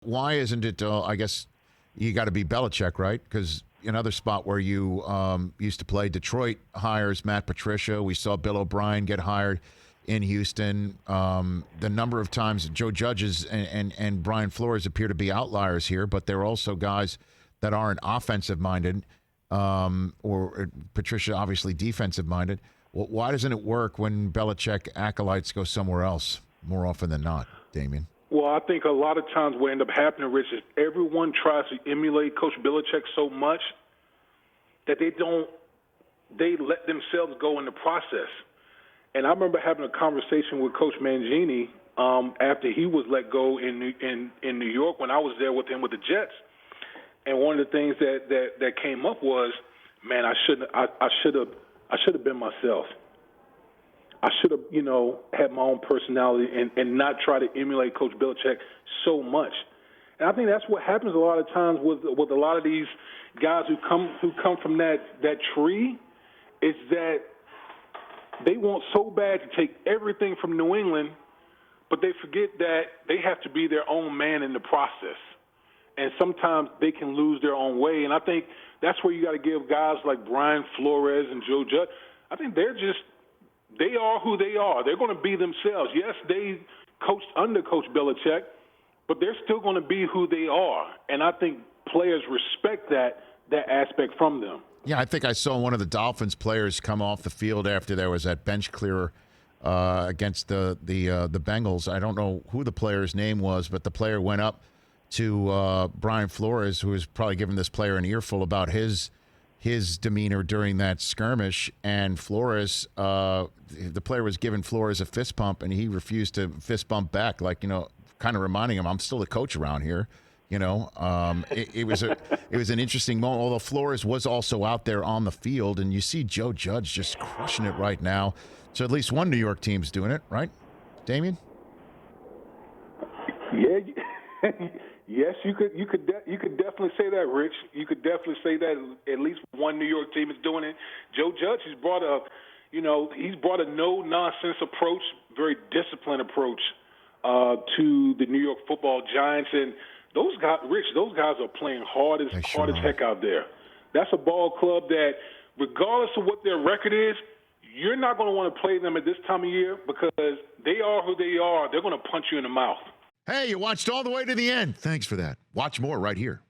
Why isn't it, I guess you got to be Belichick, right? Because another spot where you used to play, Detroit hires Matt Patricia. We saw Bill O'Brien get hired in Houston. The number of times Joe Judge and Brian Flores appear to be outliers here, but they're also guys that aren't offensive-minded, or Patricia obviously defensive-minded. Well, why doesn't it work when Belichick acolytes go somewhere else more often than not, Damien? Well, I think a lot of times what ends up happening, Rich, is everyone tries to emulate Coach Belichick so much that they let themselves go in the process. And I remember having a conversation with Coach Mangini after he was let go in New York when I was there with him with the Jets. And one of the things that came up was, man, I should have been myself. I should have, had my own personality and not try to emulate Coach Belichick so much. And I think that's what happens a lot of times with a lot of these guys who come from that tree, is that they want so bad to take everything from New England, but they forget that they have to be their own man in the process. And sometimes they can lose their own way. And I think that's where you got to give guys like Brian Flores and Joe Judge, I think they are who they are. They're going to be themselves. Yes, they coached under Coach Belichick, but they're still going to be who they are. And I think players respect that aspect from them. Yeah, I think I saw one of the Dolphins players come off the field after there was that bench clearer against the Bengals. I don't know who the player's name was, but the player went up to Brian Flores, who was probably giving this player an earful about his demeanor during that skirmish, and Flores, the player was giving Flores a fist pump, and he refused to fist bump back, like, kind of reminding him, I'm still the coach around here. It was an interesting moment, although Flores was also out there on the field, and you see Joe Judge just crushing it right now. So at least one New York team's doing it, right, Damien? Yeah. Yes, you could definitely say that, Rich. You could definitely say that at least one New York team is doing it. Joe Judge has brought a no-nonsense approach, very disciplined approach to the New York Football Giants, and those guys are playing hard as heck out there. That's a ball club that, regardless of what their record is, you're not going to want to play them at this time of year because they are who they are. They're going to punch you in the mouth. Hey, you watched all the way to the end. Thanks for that. Watch more right here.